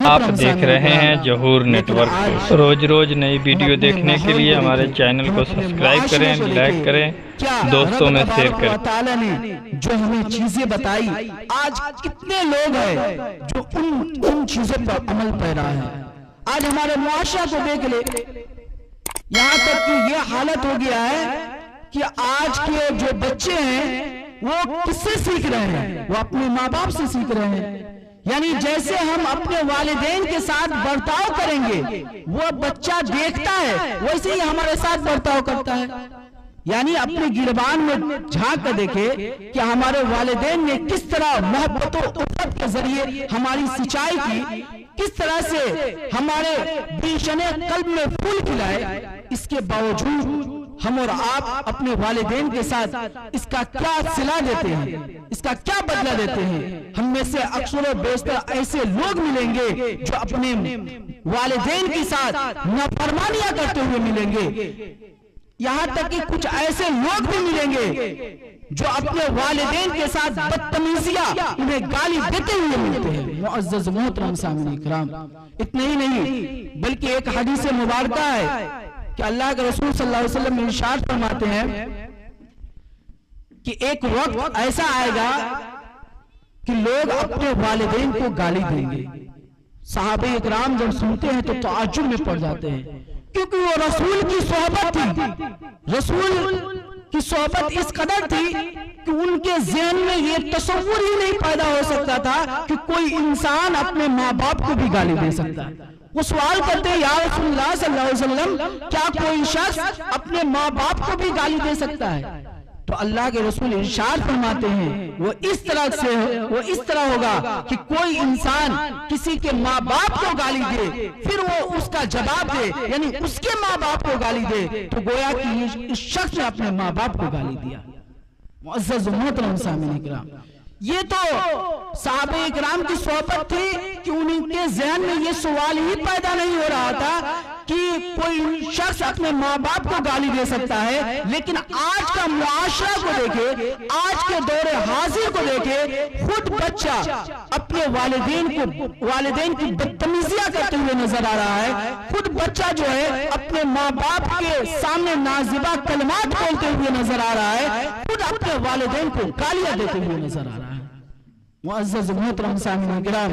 आप देख रहे हैं जहूर नेटवर्क। रोज रोज नई वीडियो देखने के लिए हमारे चैनल को सब्सक्राइब करें, लाइक करें, दोस्तों में शेयर करें। ताला ने जो हमें चीजें बताई, आज कितने लोग हैं जो उन चीजों पर अमल पैरा है। आज हमारे मुआशरा को देख ले, यहाँ तक कि ये हालत हो गया है कि आज के जो बच्चे हैं वो किससे सीख रहे हैं? वो अपने माँ बाप से सीख रहे हैं। यानी जैसे हम अपने वालिदैन के साथ बर्ताव करेंगे, वो बच्चा देखता है वैसे ही हमारे साथ बर्ताव करता है। यानी अपने गिरबान में झांक कर देखे कि हमारे वालिदैन ने किस तरह मोहब्बत और उल्फत के जरिए हमारी सिंचाई की, किस तरह से हमारे बीशने कल्ब में फूल खिलाए। इसके बावजूद हम और आप अपने वालिदैन के साथ इसका क्या सिला देते हैं, इसका क्या बदला देते हैं? हम में से अक्सर बेशतर ऐसे लोग मिलेंगे जो अपने वालिदैन के साथ नाफरमानियां करते हुए मिलेंगे। यहाँ तक कि कुछ ऐसे लोग भी मिलेंगे जो अपने वालिदैन के साथ बदतमीजियां, उन्हें गाली देते हुए मिलते हैं। मुअज़्ज़ज़ मोहतरम सामईन इकराम, इतना ही नहीं बल्कि एक हदीस मुबारक है कि अल्लाह के रसूल सल्लल्लाहु अलैहि वसल्लम इरशाद फरमाते हैं कि एक वक्त ऐसा आएगा कि लोग अपने वालिदैन को गाली देंगे। सहाबे इकराम जब सुनते हैं तो ताज्जुब में पड़ जाते हैं, क्योंकि वो रसूल की सोहबत थी। रसूल की सोहबत इस कदर थी कि उनके ज़हन में ये तसव्वुर ही नहीं पैदा हो सकता था कि कोई इंसान अपने माँ बाप को भी गाली दे सकता है। वो सवाल करते हैं, या रसूलुल्लाह सल्लल्लाहु अलैहि वसल्लम, क्या कोई शख्स अपने माँ बाप को भी गाली दे सकता है? तो अल्लाह के रसूल इरशाद फरमाते हैं वो इस तरह होगा कि कोई इंसान किसी के माँ बाप को गाली दे, फिर वो उसका जवाब दे, यानी उसके माँ बाप को गाली दे, तो गोया कि इस शख्स ने अपने माँ बाप को गाली दिया। मुअज़्ज़ज़ मोहतरम सामईन इकराम, ये तो सहाबे इकराम की सोहबत थी कि उनके ज़हन में ये सवाल ही पैदा नहीं हो रहा था कि कोई शख्स अपने माँ बाप को गाली दे सकता है। लेकिन आज का मुआशरा को देखे, आज के दौरे हाजिर को देखे, खुद बच्चा अपने वालिदैन की बदतमीजियां करते हुए नजर आ रहा है। खुद बच्चा जो है अपने माँ बाप के सामने नाजिबा कलमात बोलते हुए नजर आ रहा है, खुद अपने वालिदैन को गालियां देते हुए नजर आ रहा है। मुअज़्ज़ज़ मोहतरम सामईन इकराम,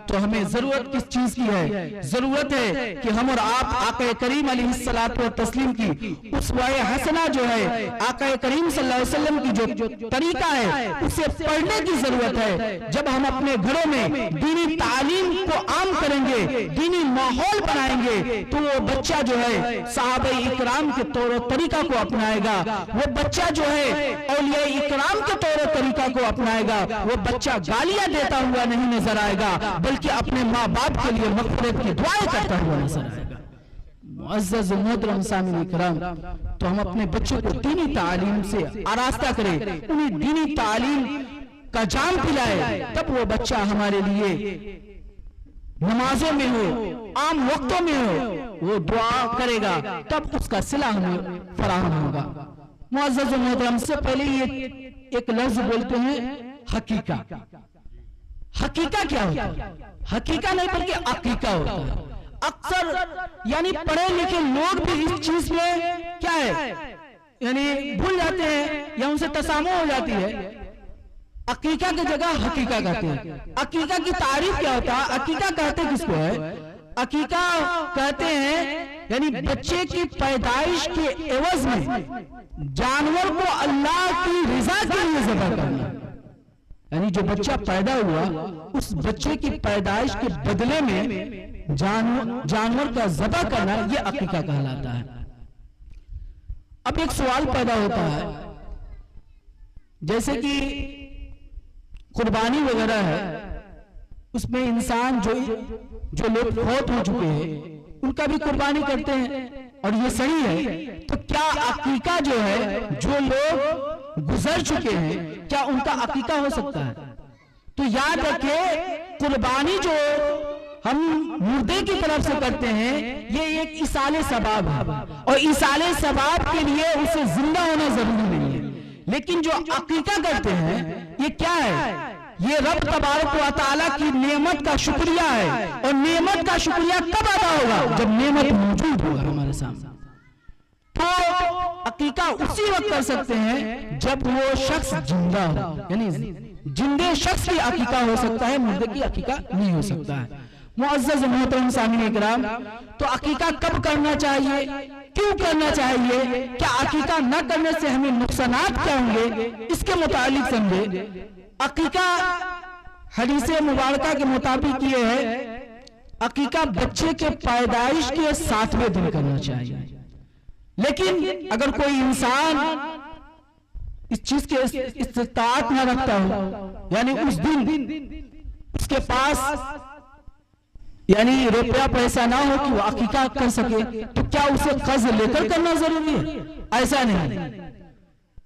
तो हमें जरूरत किस चीज की है? जरूरत है कि हम और आप आका करीम अलैहिस्सलातु व तस्लीम की उसवाए हसना जो है, आका करीम सल्लल्लाहु अलैहि वसल्लम की जो तरीका है, उसे पढ़ने की जरूरत है। जब हम अपने घरों में दीनी तालीम को आम करेंगे, दीनी माहौल बनाएंगे, तो वो बच्चा जो है सहाबे इकराम के तौर तरीका को अपनाएगा। वो बच्चा जो है औलिया इकराम के तौर तरीका को अपनाएगा। वो बच्चा गालियां देता हुआ नहीं नजर आएगा, बल्कि अपने माँ बाप के लिए मग़फ़िरत की दुआएं करता हुआ नजर आएगा। मुअज़्ज़ज़ मोहतरम सामईन इकराम, तो हम अपने बच्चों को दीनी तालीम से आरास्ता करें, उन्हें दीनी तालीम का जाम पिलाए, तब वो बच्चा हमारे लिए नमाजों में हो, आम वक्तों में हो, वो दुआ करेगा, तब उसका सिला हमें फराहम होगा। मुअज़्ज़ज़ मोहतरम, से पहले ये एक लफ्ज बोलते हैं हकीका। हकीका क्या होता है? हकीका नहीं बल्कि अकीका होता है। अक्सर यानी पढ़े लिखे लोग भी इस चीज में क्या है, यानी भूल जाते हैं या उनसे तसामो हो जाती है। अकीका की जगह हकीका कहते हैं। अकीका की तारीफ क्या होता है? अकीका कहते किसको है? अकीका कहते हैं यानी बच्चे की पैदाइश के एवज में जानवर को अल्लाह की रजा के लिए ज़िबा करना। यानी जो बच्चा पैदा हुआ, उस बच्चे की पैदाइश के बदले में जानवर का ज़बह करना, यह अकीका कहलाता है। अब एक सवाल पैदा होता है, जैसे कि कुर्बानी वगैरह है, उसमें इंसान जो लोग फौत हो चुके हैं उनका भी कुर्बानी करते हैं, और ये सही है। तो क्या अकीका जो है, जो लोग गुजर चुके हैं, क्या उनका अकीका हो सकता है? तो याद रखें, कुर्बानी जो हम मुर्दे की तरफ से करते हैं, ये एक इसाले सबाब है, और इसाले सबाब के लिए उसे जिंदा होना जरूरी नहीं है। लेकिन जो अकीका करते हैं, ये क्या है? ये रब तबारक व तआला की नेमत का शुक्रिया है। और नेमत का शुक्रिया कब अदा होगा? जब नेमत मौजूद होगा हमारे सामने। तो अकीका उसी वक्त कर सकते हैं जब वो शख्स जिंदा हो, यानी जिंदे शख्स की अकीका हो सकता है, मुर्दे की अकीका नहीं हो सकता है। मुअज़्ज़ज़ मोहतरम सामीन इकराम, तो अकीका कब करना चाहिए, क्यों करना चाहिए, क्या अकीका न करने से हमें नुकसानात क्या होंगे, इसके मुतालिक समझे। अकीका हदीस मुबारका के मुताबिक ये है, अकीका बच्चे के पैदाइश के 7वें दिन करना चाहिए। लेकिन अगर कोई इंसान इस चीज के इस्तिताअत न रखता हो, यानी उस दिन उसके पास यानी रुपया पैसा ना हो कि वो अकीका कर सके, तो क्या उसे कर्ज लेकर करना जरूरी है? ऐसा नहीं।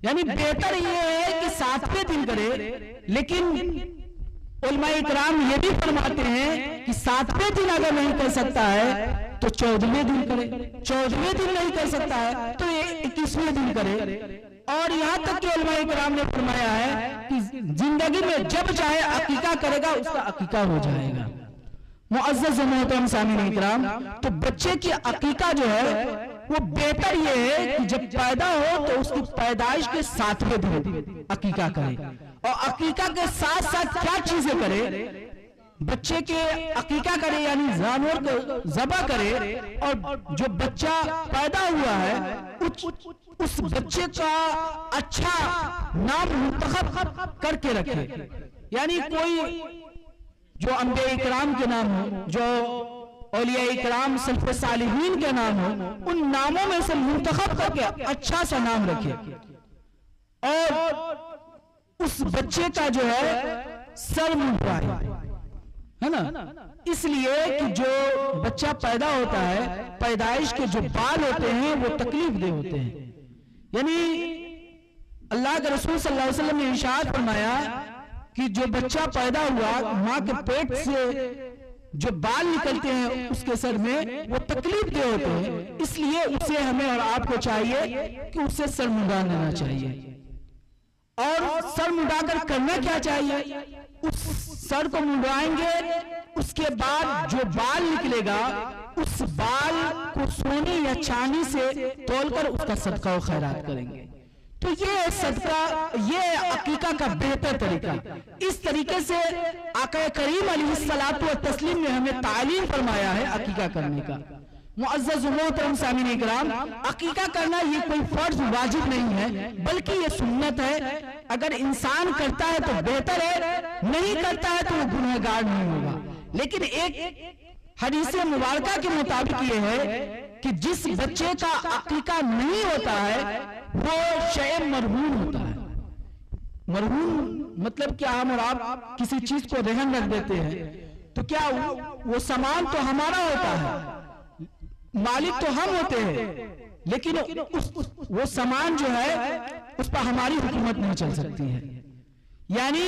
यानी बेहतर ये है कि 7वें दिन करे। लेकिन उलमा इकराम ये भी फरमाते हैं कि 7वें दिन अगर नहीं कर सकता है तो 14वें दिन करे, 14वें दिन नहीं कर सकता है तो 21वें दिन करे। और यहाँ तक कि उलमा इकराम ने फरमाया है कि जिंदगी में जब चाहे अकीका करेगा उसका अकीका हो जाएगा। मुअज़्ज़ज़ मोहतरम सामीन इकराम, तो बच्चे की अकीका जो है वो बेहतर ये है कि जब पैदा हो तो उसकी पैदाइश के 7वें दिन अकीका करे। और अकीका के साथ साथ क्या चीजें करे? बच्चे के अकीका करे यानी जानवर को ज़बह करे, और जो बच्चा पैदा हुआ है उस बच्चे का अच्छा नाम मुंतखब करके रखे। यानी कोई जो अंबिया इकराम के नाम हो, जो औलिया इकराम सल्फ़े सालिहीन के नाम हो, उन नामों में से मुंतखब करके अच्छा सा नाम रखे। और उस बच्चे का जो है सर मुंडवाए, है ना। इसलिए कि जो बच्चा पैदा होता है, पैदाइश के जो बाल होते हैं वो तकलीफ दे होते हैं। यानी अल्लाह के रसूल सल्लल्लाहु अलैहि वसल्लम ने इरशाद फरमाया कि जो बच्चा पैदा हुआ, माँ के पेट से जो बाल निकलते हैं उसके सर में वो तकलीफ दे होते हैं। इसलिए उसे हमें और आपको चाहिए कि उसे सर मुंडा लेना चाहिए। और सर मुंडाकर करना क्या चाहिए? उस सर को मुंडवाएंगे, उसके बाद जो बाल निकलेगा उस बाल को सोने या चांदी से तोलकर उसका सदका व खैरात करेंगे। तो ये सदका, ये अकीका का बेहतर तरीका। इस तरीके से आका करीम अलैहिस्सलातु व तस्लीम ने हमें तालीम फरमाया है अकीका करने का। मुअज़्ज़ज़ मोहतरम सामीन इकराम, अकीका करना ये कोई फर्ज वाजिब नहीं है, बल्कि ये सुन्नत है। अगर इंसान करता है तो बेहतर है, नहीं करता है तो वो गुनहगार नहीं होगा। लेकिन एक हदीस मुबारका के मुताबिक ये है कि जिस बच्चे का अकीका नहीं होता है वो शय मरहून होता है। मरहून मतलब क्या? हम और आप किसी चीज को रहन रख देते हैं तो क्या वो सामान तो हमारा होता है, मालिक तो हम होते हैं, लेकिन वो सामान जो है उस पर हमारी हुकूमत नहीं चल सकती है। यानी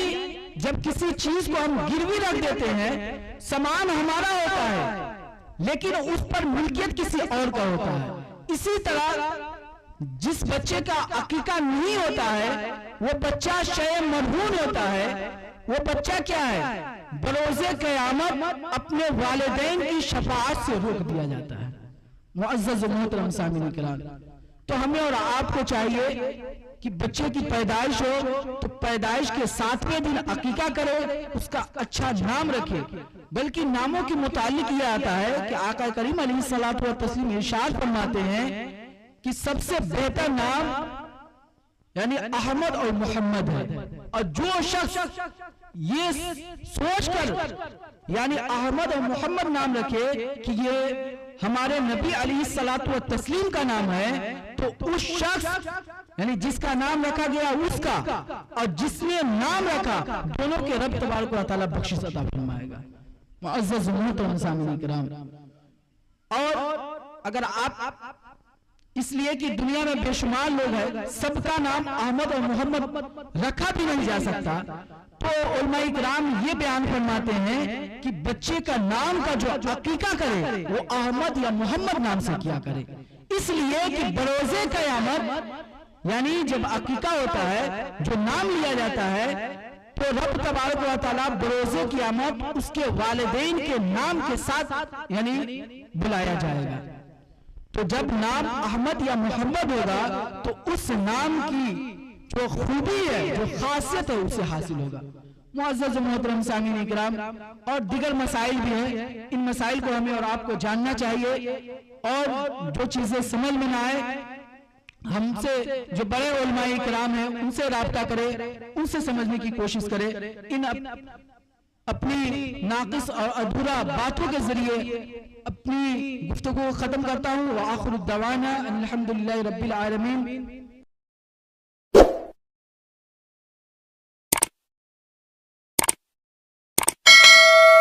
जब किसी चीज को हम गिरवी रख देते हैं, सामान हमारा होता है लेकिन उस पर मिल्कियत किसी और का होता है। इसी तरह जिस बच्चे का अकीका नहीं होता है वो बच्चा शय मरहून होता है। वो बच्चा क्या है? बरोज़े क़यामत अपने वालिदैन की शफाअत से रोक दिया जाता है। मुअज़्ज़ज़ मोहतरम सामीन इकराम, तो हमें और आपको चाहिए कि बच्चे की पैदाइश हो तो पैदाइश के 7वें दिन अकीका करे, उसका अच्छा नाम रखे। बल्कि नामों के मुतालिक ये आता है कि आका करीम अलैहिस्सलातु व तस्लीम इरशाद फरमाते हैं कि सबसे बेहतर नाम यानी अहमद और मोहम्मद है। और जो शख्स ये सोचकर यानी अहमद और मोहम्मद नाम रखे कि ये हमारे नबी अलैहिस्सलातु व तस्लीम का नाम है, तो उस शख्स यानी जिसका नाम रखा गया उसका और जिसने नाम रखा दोनों के रब तबारक व तआला बख्शिश अता फरमाएगा। मुअज़्ज़ज़ मोहतरम सामीन इकराम, और अगर आप इसलिए कि दुनिया में बेशुमार लोग हैं, सबका नाम अहमद और मोहम्मद रखा भी नहीं जा सकता, तो उलमा इकराम ये बयान फरमाते हैं कि बच्चे का नाम का जो अकीका करे वो अहमद या मोहम्मद नाम से किया करे। इसलिए कि बरोज़े क़यामत यानी जब अकीका होता है, जो नाम लिया जाता है तो रब तबारक व तआला बरोज़े क़यामत उसके वालिदैन के नाम के साथ यानी बुलाया जाएगा। तो जब नाम अहमद या मोहम्मद होगा तो उस नाम की जो खूबी है, जो खासियत है, उसे हासिल होगा। मुअज़्ज़ज़ मोहतरम सामीन इकराम, और दीगर मसाइल भी हैं, इन मसाइल को हमें और आपको जानना चाहिए, और जो चीजें समझ में ना आए हमसे जो बड़े उलमाए इकराम हैं उनसे राब्ता करें, उनसे समझने की कोशिश करें। इन अपनी नाक़िस और अधूरा बातों के जरिए अपनी गुफ्तगू को खत्म करता हूँ। व आखिरु दवाना अल्हम्दुलिल्लाहि रब्बिल आलमीन।